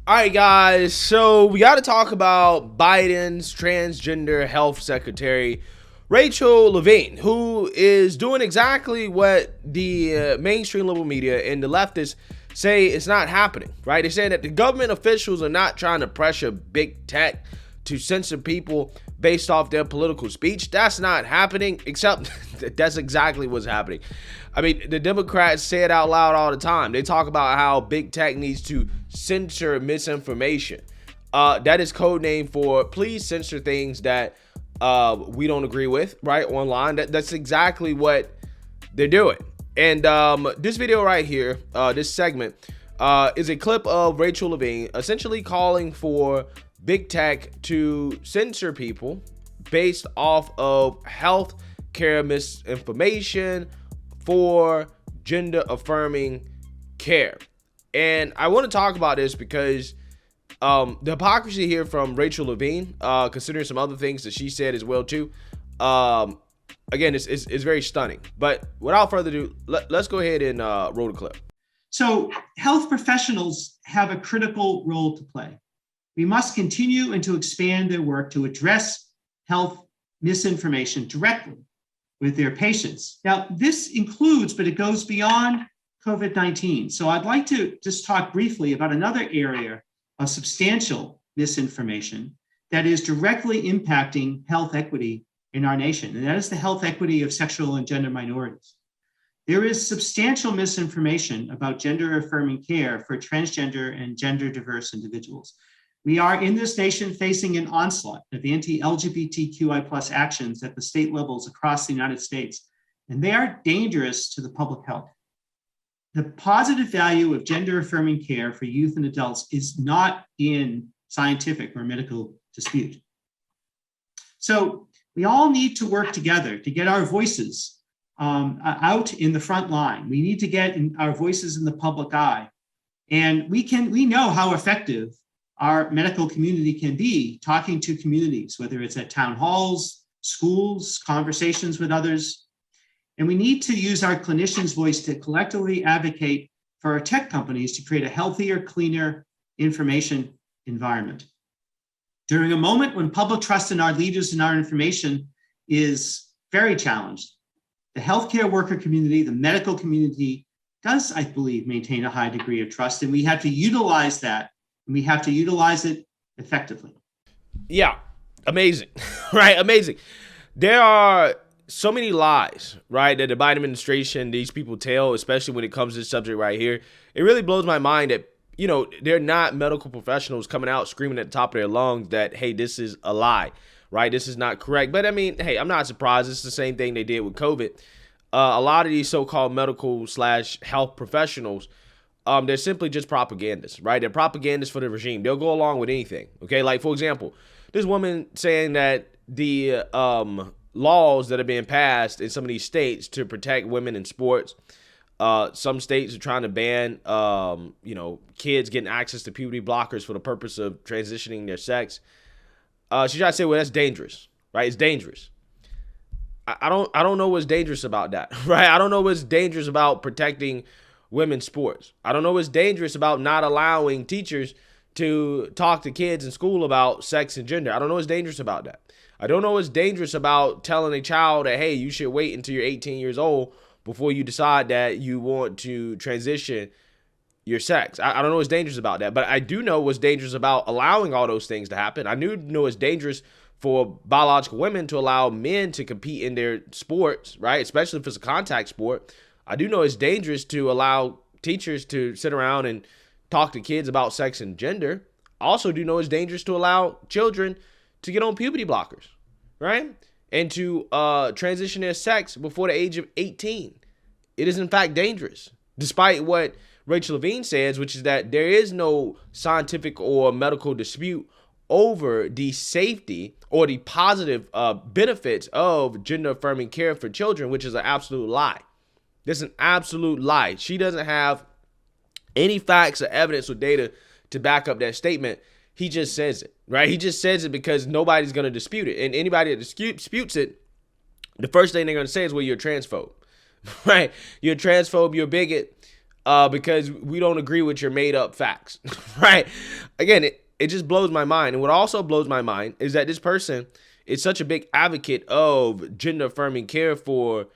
All right, guys. So we got to talk about Biden's transgender health secretary, Rachel Levine, who is doing exactly what the mainstream liberal media and the leftists say it's not happening, right? They're saying that the government officials are not trying to pressure big tech to censor people based off their political speech. That's not happening, except that's exactly what's happening. I mean, the Democrats say it out loud all the time. They talk about how big tech needs to censor misinformation. That is code name for please censor things that we don't agree with, right, online. That's exactly what they're doing. And this video right here, this segment, is a clip of Rachel Levine essentially calling for big tech to censor people based off of health care misinformation for gender affirming care. And I want to talk about this because the hypocrisy here from Rachel Levine, considering some other things that she said as well too, again, it's very stunning. But without further ado, let's go ahead and roll the clip. So health professionals have a critical role to play. We must continue and to expand their work to address health misinformation directly with their patients. Now, this includes, but it goes beyond COVID-19. So I'd like to just talk briefly about another area of substantial misinformation that is directly impacting health equity in our nation, and that is the health equity of sexual and gender minorities. There is substantial misinformation about gender affirming care for transgender and gender diverse individuals. We are in this nation facing an onslaught of anti-LGBTQI+ actions at the state levels across the United States, and they are dangerous to the public health. The positive value of gender affirming care for youth and adults is not in scientific or medical dispute. So we all need to work together to get our voices out in the front line. We need to get our voices in the public eye. And we know how effective our medical community can be talking to communities, whether it's at town halls, schools, conversations with others. And we need to use our clinicians' voice to collectively advocate for our tech companies to create a healthier, cleaner information environment. During a moment when public trust in our leaders and our information is very challenged, the healthcare worker community, the medical community does, I believe, maintain a high degree of trust, and we have to utilize that. And we have to utilize it effectively. Yeah, amazing, right? Amazing. There are so many lies, right, that the Biden administration, these people tell, especially when it comes to this subject right here. It really blows my mind that, they're not medical professionals coming out screaming at the top of their lungs that, hey, this is a lie, right? This is not correct. But I mean, hey, I'm not surprised. It's the same thing they did with COVID. A lot of these so-called medical/health professionals, they're simply just propagandists, right? They're propagandists for the regime. They'll go along with anything, okay? Like, for example, this woman saying that the laws that are being passed in some of these states to protect women in sports, some states are trying to ban, kids getting access to puberty blockers for the purpose of transitioning their sex. She tried to say, well, that's dangerous, right? It's dangerous. I don't know what's dangerous about that, right? I don't know what's dangerous about protecting women's sports. I don't know what's dangerous about not allowing teachers to talk to kids in school about sex and gender. I don't know what's dangerous about that. I don't know what's dangerous about telling a child that, hey, you should wait until you're 18 years old before you decide that you want to transition your sex. I don't know what's dangerous about that, but I do know what's dangerous about allowing all those things to happen. I know it's dangerous for biological women to allow men to compete in their sports, right? Especially if it's a contact sport. I do know it's dangerous to allow teachers to sit around and talk to kids about sex and gender. I also do know it's dangerous to allow children to get on puberty blockers, right? And to transition their sex before the age of 18. It is in fact dangerous, despite what Rachel Levine says, which is that there is no scientific or medical dispute over the safety or the positive benefits of gender affirming care for children, which is an absolute lie. This is an absolute lie. She doesn't have any facts or evidence or data to back up that statement. He just says it, right? He just says it because nobody's going to dispute it. And anybody that disputes it, the first thing they're going to say is, well, you're a transphobe, right? You're a transphobe, you're a bigot. because we don't agree with your made up facts, right? Again, it just blows my mind. And what also blows my mind is that this person is such a big advocate of gender affirming care for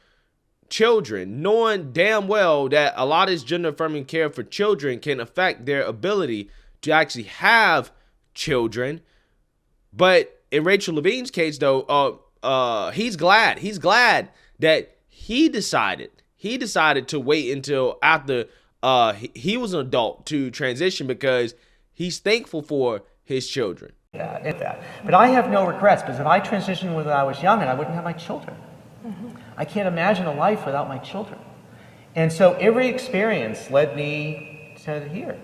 children, knowing damn well that a lot of this gender affirming care for children can affect their ability to actually have children. But in Rachel Levine's case, though, he's glad that he decided to wait until after he was an adult to transition, because he's thankful for his children. But I have no regrets, because if I transitioned when I was young, and I wouldn't have my children. I can't imagine a life without my children. And so every experience led me to here.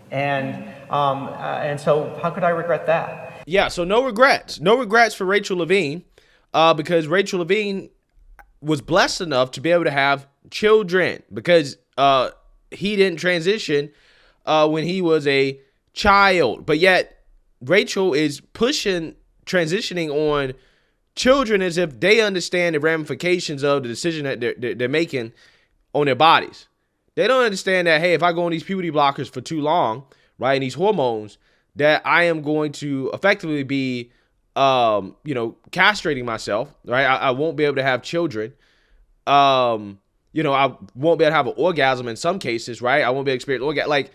And so how could I regret that? Yeah, so no regrets for Rachel Levine, because Rachel Levine was blessed enough to be able to have children, because he didn't transition when he was a child. But yet Rachel is pushing transitioning on children as if they understand the ramifications of the decision that they're making on their bodies. They don't understand that, hey, if I go on these puberty blockers for too long, right, and these hormones, that I am going to effectively be, castrating myself, right? I won't be able to have children. I won't be able to have an orgasm in some cases, right? I won't be able to experience orgasm. Like,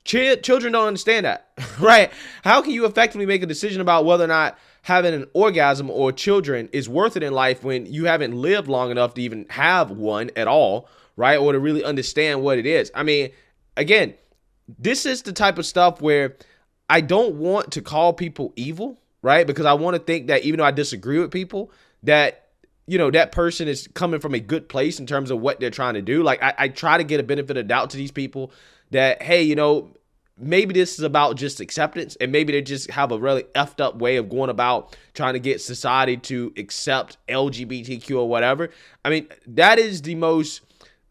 children don't understand that, right? How can you effectively make a decision about whether or not having an orgasm or children is worth it in life when you haven't lived long enough to even have one at all, right? Or to really understand what it is. I mean, again, this is the type of stuff where I don't want to call people evil, right? Because I want to think that even though I disagree with people, that, that person is coming from a good place in terms of what they're trying to do. Like, I try to get a benefit of doubt to these people that, hey, maybe this is about just acceptance, and maybe they just have a really effed up way of going about trying to get society to accept LGBTQ or whatever. I mean, that is the most,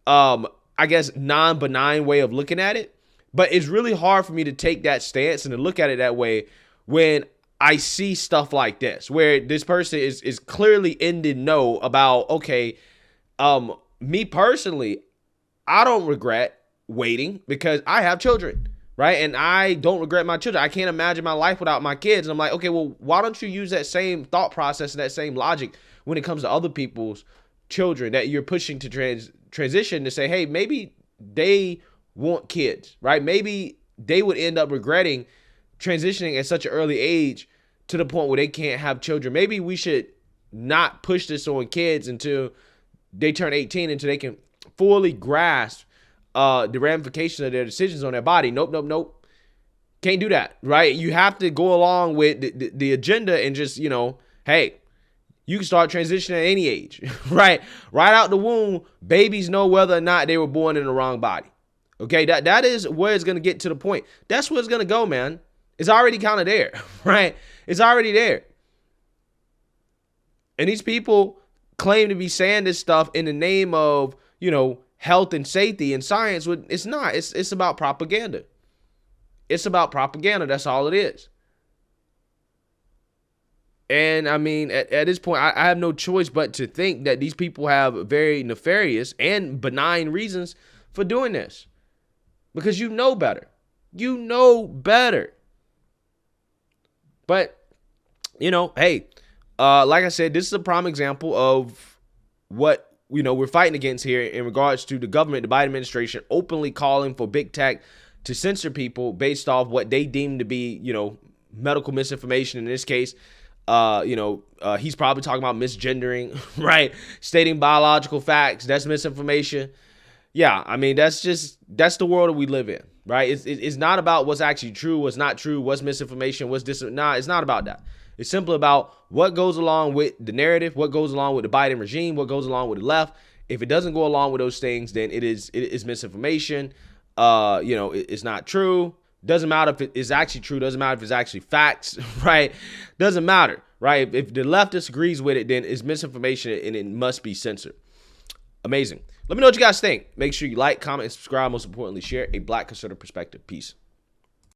non-benign way of looking at it. But it's really hard for me to take that stance and to look at it that way when I see stuff like this, where this person is clearly in the know about, okay, me personally, I don't regret waiting because I have children. Right. And I don't regret my children. I can't imagine my life without my kids. And I'm like, okay, well, why don't you use that same thought process and that same logic when it comes to other people's children that you're pushing to transition, to say, hey, maybe they want kids, right? Maybe they would end up regretting transitioning at such an early age to the point where they can't have children. Maybe we should not push this on kids until they turn 18, until they can fully grasp the ramifications of their decisions on their body. Nope. Can't do that, right? You have to go along with the agenda and just, hey, you can start transitioning at any age, right? Right out the womb, babies know whether or not they were born in the wrong body. Okay, that is where it's going to get to the point. That's where it's going to go, man. It's already kind of there, right? It's already there. And these people claim to be saying this stuff in the name of, health and safety and science. It's not. It's about propaganda. It's about propaganda. That's all it is. And I mean, at this point, I have no choice but to think that these people have very nefarious and benign reasons for doing this. Because you know better. You know better. But, hey, like I said, this is a prime example of what we're fighting against here in regards to the government, the Biden administration, openly calling for big tech to censor people based off what they deem to be, medical misinformation. In this case, he's probably talking about misgendering, right? Stating biological facts. That's misinformation. Yeah, I mean, that's the world that we live in, right? It's not about what's actually true, what's not true, what's misinformation, what's this. Nah, it's not about that. It's simply about what goes along with the narrative, what goes along with the Biden regime, what goes along with the left. If it doesn't go along with those things, then it is misinformation. It's not true. Doesn't matter if it is actually true. Doesn't matter if it's actually facts, right? Doesn't matter, right? If the left disagrees with it, then it's misinformation and it must be censored. Amazing. Let me know what you guys think. Make sure you like, comment, and subscribe. Most importantly, share a Black conservative perspective. Peace.